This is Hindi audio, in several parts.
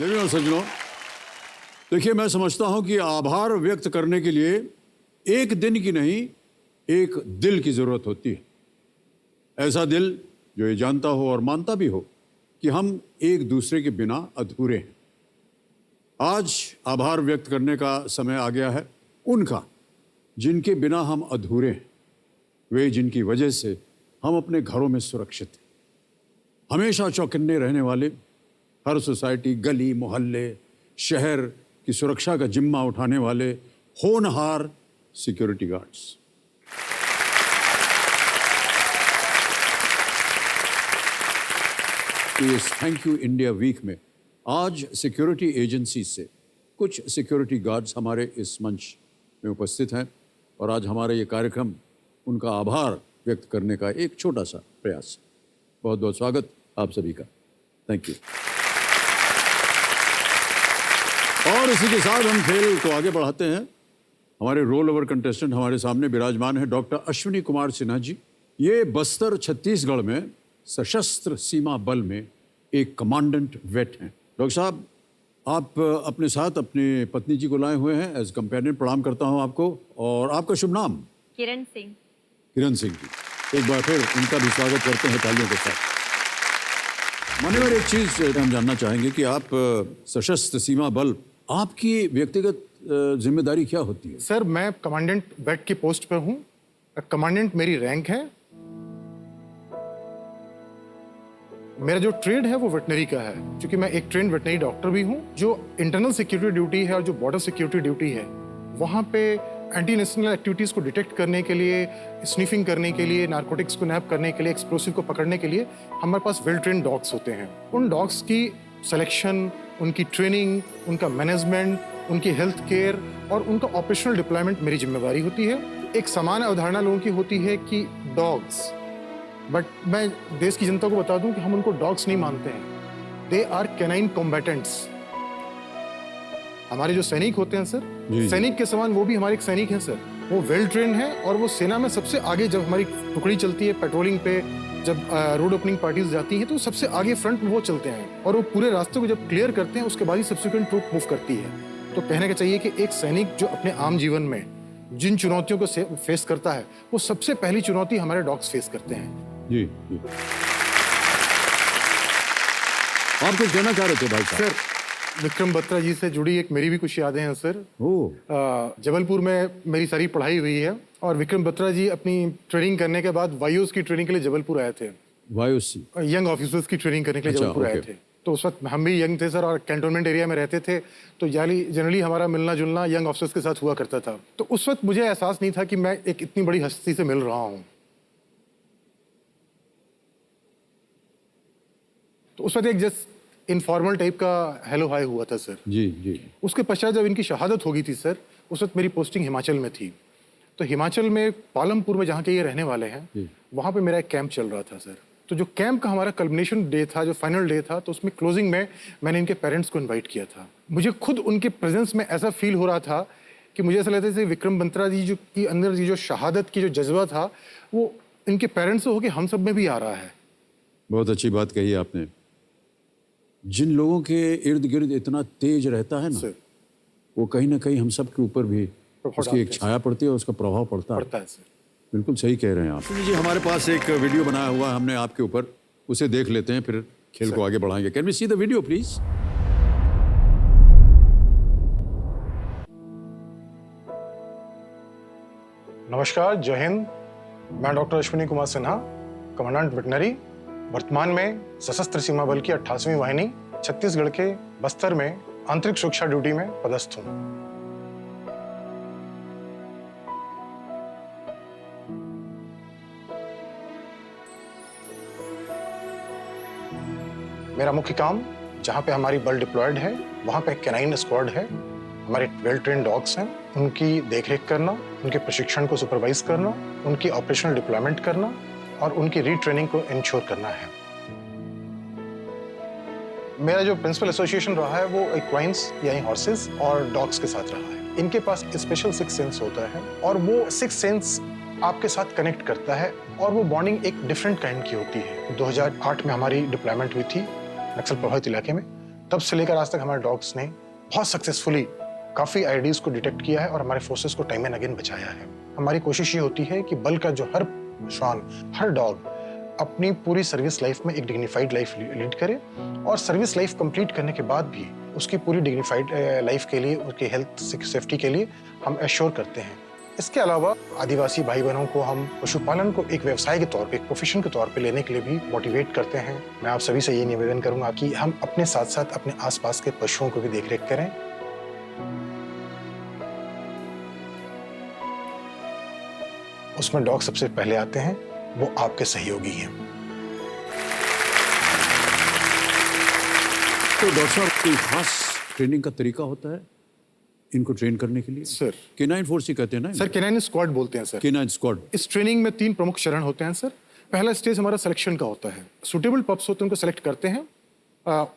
देखिए सज्जनों, देखिए मैं समझता हूं कि आभार व्यक्त करने के लिए एक दिन की नहीं, एक दिल की जरूरत होती है। ऐसा दिल जो ये जानता हो और मानता भी हो कि हम एक दूसरे के बिना अधूरे हैं। आज आभार व्यक्त करने का समय आ गया है उनका जिनके बिना हम अधूरे हैं, वे जिनकी वजह से हम अपने घरों में सुरक्षित हैं। हमेशा चौकन्ने रहने वाले, हर सोसाइटी, गली मोहल्ले, शहर की सुरक्षा का जिम्मा उठाने वाले होनहार सिक्योरिटी गार्ड्स। इस थैंक यू इंडिया वीक में आज सिक्योरिटी एजेंसी से कुछ सिक्योरिटी गार्ड्स हमारे इस मंच में उपस्थित हैं और आज हमारा ये कार्यक्रम उनका आभार व्यक्त करने का एक छोटा सा प्रयास है। बहुत बहुत स्वागत आप सभी का। Thank you. और इसी के साथ हम खेल को आगे बढ़ाते हैं। हमारे रोल ओवर कंटेस्टेंट हमारे सामने विराजमान है डॉक्टर अश्विनी कुमार सिन्हा जी। ये बस्तर छत्तीसगढ़ में सशस्त्र सीमा बल में एक कमांडेंट वेट हैं। डॉक्टर साहब, आप अपने साथ अपनी पत्नी जी को लाए हुए हैं एज कंपेनियन। प्रणाम करता हूं आपको। और आपका शुभ नाम? किरण सिंह। किरण सिंह जी, एक बार फिर उनका भी स्वागत करते हैं तालियों के साथ। मान्यवर, एक चीज हम जानना चाहेंगे कि आप सशस्त्र सीमा बल, आपकी व्यक्तिगत जिम्मेदारी क्या होती है? सर, मैं कमांडेंट वेट की पोस्ट पर हूँ। कमांडेंट मेरी रैंक है। मेरा जो ट्रेड है वो वेटनरी का है, क्योंकि मैं एक ट्रेंड वेटनरी डॉक्टर भी हूँ। जो इंटरनल सिक्योरिटी ड्यूटी है और जो बॉर्डर सिक्योरिटी ड्यूटी है, वहाँ पे एंटी नेशनल एक्टिविटीज़ को डिटेक्ट करने के लिए, स्निफिंग करने के लिए, नारकोटिक्स को नैप करने के लिए, एक्सप्लोसिव को पकड़ने के लिए हमारे पास वेल ट्रेन डॉग्स होते हैं। उन डॉग्स की सिलेक्शन, उनकी ट्रेनिंग, उनका मैनेजमेंट, उनकी हेल्थ केयर और उनका ऑपरेशनल डिप्लॉयमेंट मेरी जिम्मेवारी होती है। एक समान अवधारणा लोगों की होती है कि डॉग्स, बट मैं देश की जनता को बता दूं कि हम उनको डॉग्स नहीं मानते हैं। They are canine combatants. हमारे जो सैनिक होते हैं सर, सैनिक के समान वो भी हमारे एक सैनिक हैं सर। वो वेल ट्रेन है और वो सेना में सबसे आगे, जब हमारी टुकड़ी चलती है पेट्रोलिंग पे, जब रोड ओपनिंग पार्टीज जाती हैं, तो सबसे आगे फ्रंट में वो चलते हैं और वो पूरे रास्ते को जब क्लियर करते हैं उसके बाद ही सब्सिक्वेंट ट्रूप मूव करती है। तो कहने का चाहिए कि एक सैनिक जो अपने आम जीवन में जिन चुनौतियों को फेस करता है, वो सबसे पहली चुनौती हमारे डॉग्स फेस करते हैं। जी जी। आप कुछ कहना चाह रहे थे भाई साहब? सर, विक्रम बत्रा जी से जुड़ी एक मेरी भी कुछ यादें हैं सर। जबलपुर में मेरी सारी पढ़ाई हुई है और विक्रम बत्रा जी अपनी ट्रेनिंग करने के बाद वायुस की ट्रेनिंग के लिए जबलपुर आए थे। वायुस यंग ऑफिसर्स की ट्रेनिंग करने के लिए जबलपुर आए थे। तो उस वक्त हम भी यंग थे सर और कैंटोनमेंट एरिया में रहते थे, तो जनरली हमारा मिलना जुलना यंग ऑफिसर्स के साथ हुआ करता था। तो उस वक्त मुझे एहसास नहीं था कि मैं एक इतनी बड़ी हस्ती से मिल रहा हूँ। तो उस वक्त एक जस्ट इनफॉर्मल टाइप का हेलो हाय हुआ था सर। जी जी। उसके पश्चात जब इनकी शहादत हो गई थी सर, उस वक्त मेरी पोस्टिंग हिमाचल में थी। तो हिमाचल में पालमपुर में जहाँ के ये रहने वाले हैं, वहाँ पे मेरा एक कैंप चल रहा था सर। तो जो कैंप का हमारा कल्मिनेशन डे था, जो फाइनल डे था, तो उसमें क्लोजिंग में मैंने इनके पेरेंट्स को इन्वाइट किया था। मुझे खुद उनके प्रेजेंस में ऐसा फील हो रहा था कि मुझे ऐसा लगता था कि विक्रम बत्रा जी जो की अंदर जो शहादत की जो जज्बा था, वो इनके पेरेंट्स से होकर हम सब में भी आ रहा है। बहुत अच्छी बात कही आपने। जिन लोगों के इर्द गिर्द इतना तेज रहता है ना, वो कहीं ना कहीं हम सब के ऊपर भी उसकी एक छाया पड़ती है और उसका प्रभाव पड़ता है सर। बिल्कुल सही कह रहे हैं आप। जी, हमारे पास एक वीडियो बनाया हुआ है हमने आपके ऊपर, उसे देख लेते हैं, फिर खेल को आगे बढ़ाएंगे। Can we see the video please? नमस्कार, जय हिंद। मैं doctor Ashwini Kumar Sinha, commandant veterinary, वर्तमान में सशस्त्र सीमा बल की 88वीं वाहिनी छत्तीसगढ़ के बस्तर में आंतरिक सुरक्षा ड्यूटी में पदस्थ हूँ। मेरा मुख्य काम, जहाँ पे हमारी बल डिप्लॉयड है, वहाँ पे कैनाइन स्क्वाड है, हमारे वेल ट्रेन डॉग्स हैं, उनकी देखरेख करना, उनके प्रशिक्षण को सुपरवाइज करना, उनकी ऑपरेशनल डिप्लॉयमेंट करना और उनकी रीट्रेनिंग को इंश्योर करना है। मेरा जो प्रिंसिपल एसोसिएशन रहा है वो इक्वाइन्स यानी हॉर्सेस और डॉग्स के साथ रहा है। इनके पास स्पेशल सिक्स सेंस होता है और वो सिक्स सेंस आपके साथ कनेक्ट करता है और वो बॉन्डिंग एक डिफरेंट काइंड की होती है। 2008 में हमारी डिप्लॉयमेंट हुई थी नक्सल प्रभावित इलाके में, तब से लेकर आज तक हमारे डॉग्स ने बहुत सक्सेसफुली काफ़ी आईडीज को डिटेक्ट किया है और हमारे फोर्सेस को टाइम एंड अगेन बचाया है। हमारी कोशिश ये होती है कि बल का जो हर श्वान, हर डॉग अपनी पूरी सर्विस लाइफ में एक डिग्निफाइड लाइफ लीड करे और सर्विस लाइफ कंप्लीट करने के बाद भी उसकी पूरी डिग्निफाइड लाइफ के लिए, उसकी हेल्थ सेफ्टी के लिए हम एश्योर करते हैं। इसके अलावा आदिवासी भाई बहनों को हम पशुपालन को एक व्यवसाय के तौर पे, एक प्रोफेशन के तौर पे लेने के लिए भी मोटिवेट करते हैं। मैं आप सभी से ये निवेदन करूंगा कि हम अपने साथ साथ अपने आसपास के पशुओं को भी देखरेख करें। उसमें डॉग सबसे पहले आते हैं, वो आपके सहयोगी हैं। तो डॉक्टर साहब कोई खास ट्रेनिंग का तरीका होता है इनको ट्रेन करने के लिए? सर केनाइन फोर्स ही कहते हैं ना? सर केनाइन स्क्वाड बोलते हैं सर। Canine squad. इस ट्रेनिंग में 3 प्रमुख चरण होते हैं सर। पहला स्टेज हमारा सिलेक्शन का होता है। सुटेबल पप्स होते हैं, उनको सेलेक्ट करते हैं,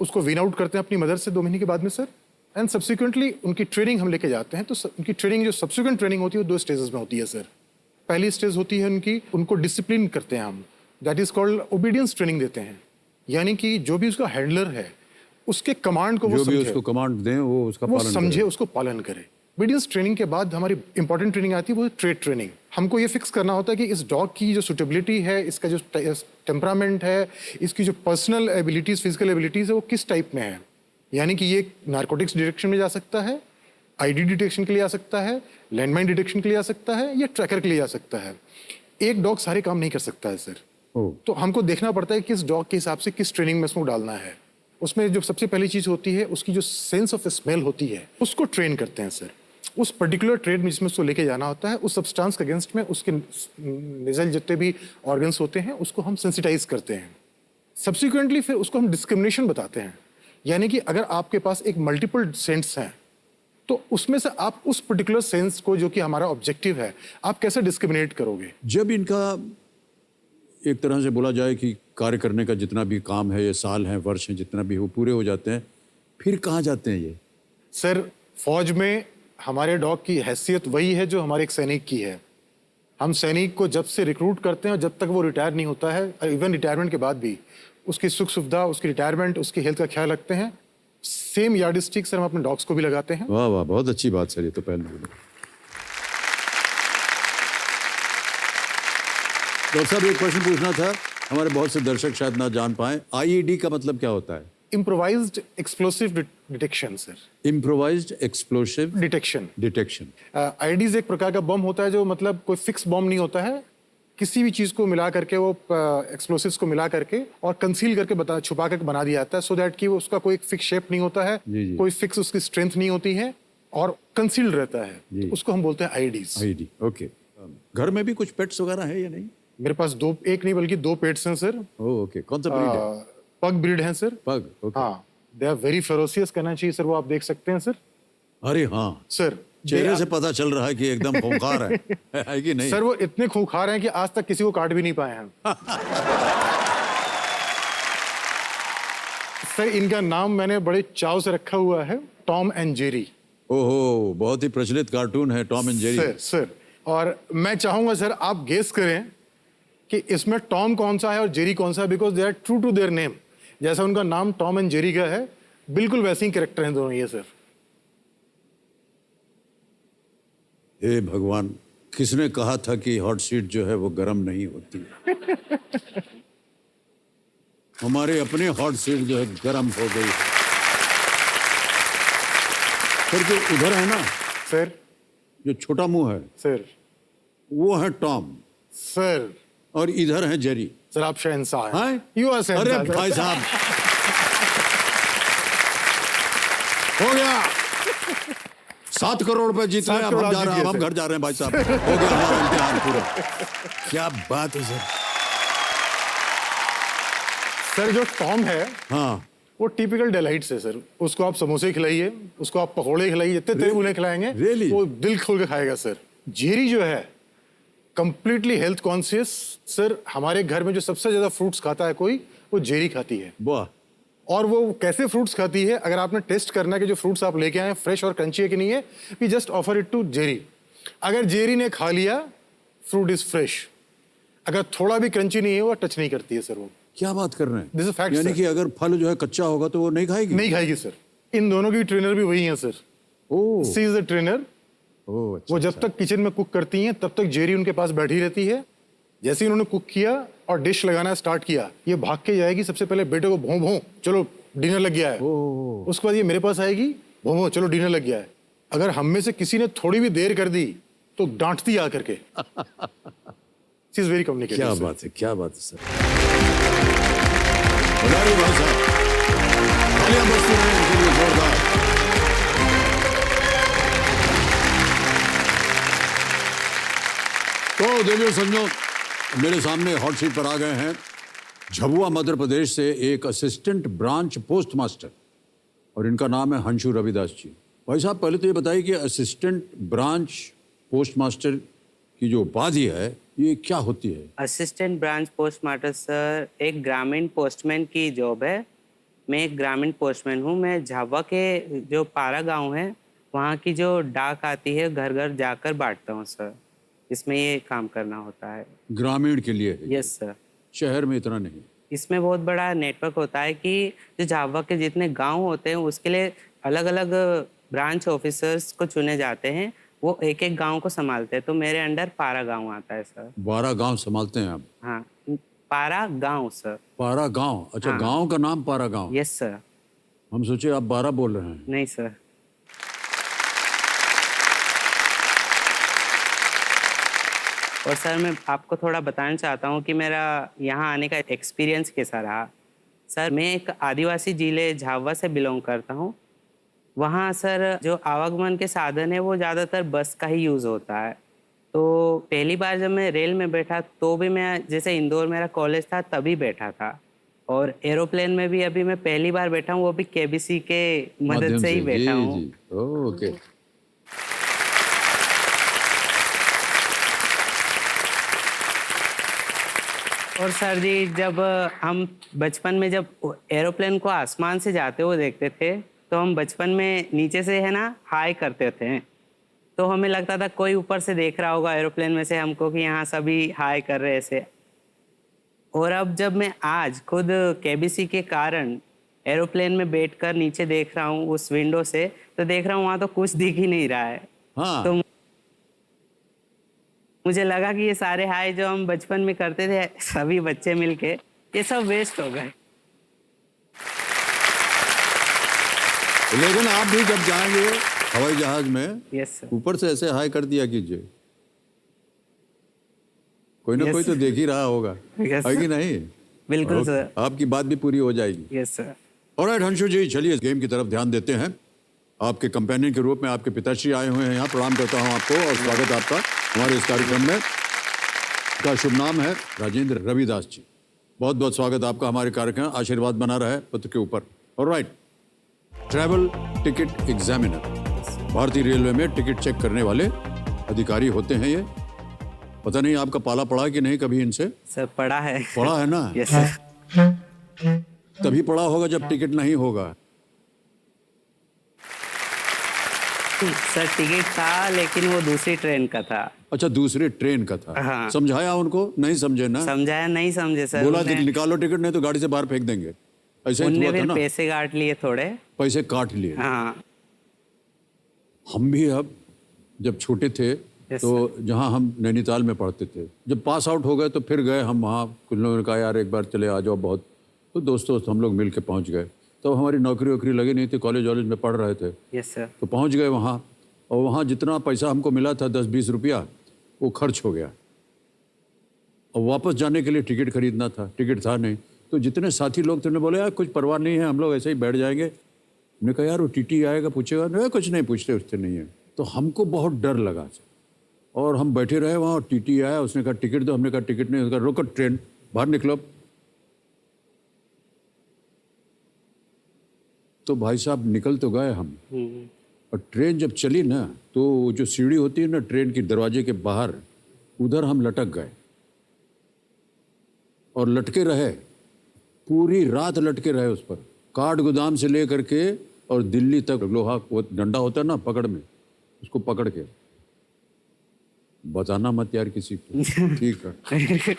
उसको वीन आउट करते हैं अपनी मदर से 2 महीने के बाद में सर, एंड सब्सिक्वेंटली उनकी ट्रेनिंग हम लेके जाते हैं। तो उनकी ट्रेनिंग जो सब्सिक्वेंट ट्रेनिंग होती है वो 2 स्टेजेस में होती है सर। पहली स्टेज होती है उनको डिसिप्लिन करते हैं हम, that is called obedience training देते हैं। यानी कि जो भी उसका हैंडलर है उसके कमांड को जो भी उसको कमांड दें वो उसका वो पालन समझे, करे। उसको पालन करे। ओबीडियंस ट्रेनिंग के बाद हमारी इंपॉर्टेंट ट्रेनिंग आती है, वो ट्रेड ट्रेनिंग। हमको ये फिक्स करना होता है कि इस डॉग की जो सुटेबिलिटी है, इसका जो टेम्परामेंट है, इसकी जो पर्सनल एबिलिटीज, फिजिकल एबिलिटीज है, वो किस टाइप में है। यानी कि ये नारकोटिक्स डिटेक्शन में जा सकता है, आईडी डिटेक्शन के लिए आ सकता है, लैंडमाइन डिटेक्शन के लिए आ सकता है, या ट्रैकर के लिए आ सकता है। एक डॉग सारे काम नहीं कर सकता है सर। तो हमको देखना पड़ता है कि किस डॉग के हिसाब से किस ट्रेनिंग में उसको डालना है। उसमें जो सबसे पहली चीज होती है, उसकी जो सेंस ऑफ स्मेल होती है, उसको ट्रेन करते हैं सर। उस पर्टिकुलर ट्रेड में जिसमें उसको लेके जाना होता है, उस सब्सटेंस के अगेंस्ट में उसके निजल जितने भी ऑर्गन्स होते हैं उसको हम सेंसिटाइज करते हैं। सब्सिक्वेंटली फिर उसको हम डिस्क्रिमिनेशन बताते हैं। यानी कि अगर आपके पास एक मल्टीपल सेंस हैं तो उसमें से आप उस पर्टिकुलर सेंस को, जो कि हमारा ऑब्जेक्टिव है, आप कैसे डिस्क्रिमिनेट करोगे। जब इनका एक तरह से बोला जाए कि कार्य करने का जितना भी काम है, ये साल हैं, वर्ष हैं, जितना भी वो पूरे हो जाते हैं, फिर कहाँ जाते हैं ये? सर फौज में हमारे डॉग की हैसियत वही है जो हमारे एक सैनिक की है। हम सैनिक को जब से रिक्रूट करते हैं और जब तक वो रिटायर नहीं होता है, इवन रिटायरमेंट के बाद भी उसकी सुख सुविधा, उसकी रिटायरमेंट, उसकी हेल्थ का ख्याल रखते हैं। सेम यार्डस्टिक सर हम अपने डॉग्स को भी लगाते हैं। वाह वाह, बहुत अच्छी बात सर, ये तो पहले डॉक्टर साहब एक प्रश्न पूछना था, हमारे बहुत से दर्शक शायद ना जान पाए, आईईडी का मतलब क्या होता है? Improvised explosive detection sir. Improvised explosive detection. Detection. IEDs एक प्रकार का बम होता है जो मतलब कोई फिक्स बम नहीं होता है, किसी भी चीज को मिला करके, वो एक्सप्लोसिव्स को मिला करके और कंसील करके छुपा करके बना दिया जाता है, सो दैट कि वो उसका कोई फिक्स शेप नहीं होता है, कोई फिक्स उसकी स्ट्रेंथ नहीं होती है और कंसील्ड रहता है। तो उसको हम बोलते हैं आईडीज। ID, okay. घर में भी कुछ पेट्स वगैरह है या नहीं? मेरे पास 2, एक नहीं बल्कि 2 पेट्स हैं सर। ओके, कौन सा ब्रीड है? पग ब्रीड है सर। पग, ओके। हाँ, दे आर वेरी फेरोसियस कहना चाहिए सर, वो आप देख सकते हैं सर। अरे हाँ सर चेहरे से पता चल रहा है कि एकदम खूंखार है कि नहीं? सर वो इतने खूंखार हैं कि आज तक किसी को काट भी नहीं पाए हैं। सर इनका नाम मैंने बड़े चाव से रखा हुआ है, टॉम एंड जेरी। ओहो, बहुत ही प्रचलित कार्टून है टॉम एंड जेरी। सर और मैं चाहूंगा सर आप गेस करें कि इसमें टॉम कौन सा है और जेरी कौन सा है, because they are true to their name. जैसा उनका नाम टॉम एंड जेरी का है, बिल्कुल वैसे ही कैरेक्टर हैं दोनों ये सर। हे भगवान, किसने कहा था कि हॉट सीट जो है वो गर्म नहीं होती? हमारे अपने हॉट सीट जो है गर्म हो गई। फिर जो उधर है ना सर, जो छोटा मुंह है सर, वो है टॉम सर, और इधर है जेरी। सर आप शहंशाह हैं। हैं? यू आर शहंशाह। अरे भाई साहब, हो गया। 7 करोड़ रुपए जीत रहे हैं, अब 7 हम करोड़ जा रहे हैं, जीत अब हम गए घर जा रहे हैं भाई साहब। हो गया हमारा इम्तिहान पूरा। क्या बात है सर। सर जो टॉम है हाँ, वो टिपिकल डेलाइट्स है सर। उसको आप समोसे खिलाइए, उसको आप पकोड़े खिलाइए, जितने तेरे उन्हें खिलाएंगे Really? वो दिल खोल के खाएगा सर। जेरी जो है कंप्लीटली हेल्थ कॉन्शियस सर। हमारे घर में जो सबसे ज्यादा फ्रूट्स खाता है कोई, वो जेरी खाती है। वाह। और वो कैसे फ्रूट्स खाती है, अगर आपने टेस्ट करना है कि जो फ्रूट्स आप लेके आए फ्रेश और क्रंची है कि नहीं है, we just offer it to Jerry. अगर जेरी ने खा लिया, फ्रूट इज फ्रेश। अगर थोड़ा भी क्रंची नहीं है वो टच नहीं करती है सर वो। क्या बात कर रहे हैं? This is fact, यानी sir. कि अगर फल जो है कच्चा होगा तो वो नहीं खाएगी? नहीं खाएगी सर। इन दोनों की ट्रेनर भी वही हैं sir. Oh she is the trainer. Oh अच्छा, वो जब तक किचन में कुक करती हैं तब तक जेरी उनके पास बैठी रहती है। जैसे ही उन्होंने कुक किया और डिश लगाना स्टार्ट किया, ये भाग के जाएगी सबसे पहले बेटे को भों भों चलो डिनर लग गया है। ओह उसके बाद ये मेरे पास आएगी, भों भों चलो डिनर लग गया है। अगर हम में से किसी ने थोड़ी भी देर कर दी तो डांटती आ करके। She is very communicative. क्या बात है, क्या बात है सर। बधाई भाई साहब, तालियां बजती रहें इनके लिए जोरदार। तो देवियों संजो, मेरे सामने हॉट सीट पर आ गए हैं झबुआ मध्य प्रदेश से एक असिस्टेंट ब्रांच पोस्ट मास्टर, और इनका नाम है हंशु रविदास जी। भाई साहब, पहले तो ये बताइए कि असिस्टेंट ब्रांच पोस्ट मास्टर की जो उपाधि है ये क्या होती है? Assistant branch post master sir एक ग्रामीण पोस्टमैन की जॉब है। मैं एक ग्रामीण पोस्टमैन हूँ। मैं झाबुआ के जो पारा गांव है वहाँ की जो डाक आती है घर घर जाकर बांटता हूँ सर। इसमें ये काम करना होता है। ग्रामीण के लिए है? Yes sir. शहर में इतना नहीं? इसमें बहुत बड़ा नेटवर्क होता है कि जो झाबुआ के जितने गांव होते हैं उसके लिए अलग अलग ब्रांच ऑफिसर्स को चुने जाते हैं। वो एक एक गांव को संभालते हैं। तो मेरे अंडर पारा गांव आता है सर। 12 गांव संभालते हैं आप? हाँ, पारा गांव सर। पारा गांव? अच्छा, हाँ। गांव का नाम पारा गांव? Yes sir. हम सोचे आप 12 बोल रहे हैं। नहीं सर। और सर मैं आपको थोड़ा बताना चाहता हूँ कि मेरा यहाँ आने का एक्सपीरियंस कैसा रहा। सर मैं एक आदिवासी जिले झाबुआ से बिलोंग करता हूँ। वहाँ सर जो आवागमन के साधन है वो ज़्यादातर बस का ही यूज़ होता है। तो पहली बार जब मैं रेल में बैठा तो भी मैं, जैसे इंदौर मेरा कॉलेज था तभी बैठा था, और एरोप्लेन में भी अभी मैं पहली बार बैठा हूँ, वो भी केबीसी के मदद माध्यम से ही बैठा जी, हूँ। जी। ओके। और सर जी जब हम बचपन में जब एरोप्लेन को आसमान से जाते हुए देखते थे तो हम बचपन में नीचे से है ना हाई करते थे। तो हमें लगता था कोई ऊपर से देख रहा होगा एरोप्लेन में से हमको कि यहाँ सभी हाई कर रहे ऐसे। और अब जब मैं आज खुद केबीसी के कारण एरोप्लेन में बैठकर नीचे देख रहा हूँ उस विंडो से, तो देख रहा हूँ वहाँ तो कुछ दिख ही नहीं रहा है। हाँ। तो मुझे लगा कि ये सारे हाई जो हम बचपन में करते थे सभी बच्चे मिलके, ये सब वेस्ट हो गए। लेकिन आप भी जब जाएंगे हवाई जहाज में, यस सर। ऊपर से ऐसे हाई कर दिया कीजिए, कोई ना Yes, कोई तो देख ही रहा होगा। Yes, है कि sir. नहीं? बिल्कुल ओके, सर। आपकी बात भी पूरी हो जाएगी। Yes sir. ऑलराइट हंशु जी, चलिए गेम की तरफ ध्यान देते हैं। आपके कंपेनियन के रूप में आपके पिताश्री आए हुए हैं यहाँ। प्रणाम करता हूँ आपको और स्वागत है आपका हमारे इस कार्यक्रम में। का शुभ नाम है राजेंद्र रविदास जी। बहुत बहुत स्वागत आपका हमारे कार्यक्रम। आशीर्वाद बना रहा है पत्र के ऊपर। ऑलराइट, ट्रैवल टिकट एग्जामिनर, भारतीय रेलवे में टिकट चेक करने वाले अधिकारी होते हैं ये। पता नहीं आपका पाला पड़ा कि नहीं कभी इनसे? सर पढ़ा है। पड़ा है ना? Yes sir. तभी पड़ा होगा जब टिकट नहीं होगा। सर टिकट था लेकिन वो दूसरी ट्रेन का था। अच्छा, दूसरे ट्रेन का था। हाँ। समझाया उनको? नहीं समझे ना? समझाया नहीं समझे सर। बोला उन्हें- निकालो टिकट, नहीं तो गाड़ी से बाहर फेंक देंगे। ऐसे ही उनने हुआ था फिर ना? पैसे काट लिए थोड़े। पैसे काट लिए। हाँ। हम भी अब जब छोटे थे तो जहाँ हम नैनीताल में पढ़ते थे, जब पास आउट हो गए तो फिर गए हम वहाँ। कुछ लोगों ने कहा यार एक बार चले आ जाओ, बहुत, तो दोस्तों हम लोग मिल के पहुँच गए। तो हमारी नौकरी वोकरी लगी नहीं थी, कॉलेज वॉलेज में पढ़ रहे थे, यस सर। तो पहुँच गए वहाँ। और वहाँ जितना पैसा हमको मिला था 10-20 रुपया, वो खर्च हो गया। और वापस जाने के लिए टिकट खरीदना था, टिकट था नहीं। तो जितने साथी लोग थे उन्होंने बोले यार कुछ परवाह नहीं है, हम लोग ऐसे ही बैठ जाएंगे। मैंने कहा यार वो टीटी आएगा पूछेगा? नहीं, कुछ नहीं पूछते उससे नहीं है। तो हमको बहुत डर लगा और हम बैठे रहे वहाँ। और टीटी आया, उसने कहा टिकट दो। हमने कहा टिकट नहीं। उसका रोको ट्रेन, बाहर निकलो। तो भाई साहब निकल तो गए हम, और ट्रेन जब चली ना तो जो सीढ़ी होती है ना ट्रेन की दरवाजे के बाहर, उधर हम लटक गए और लटके रहे, पूरी रात लटके रहे उस पर। काठ गोदाम से ले करके और दिल्ली तक लोहा, वो डंडा होता है ना पकड़ में, उसको पकड़ के। बताना मत यार किसी को। ठीक है।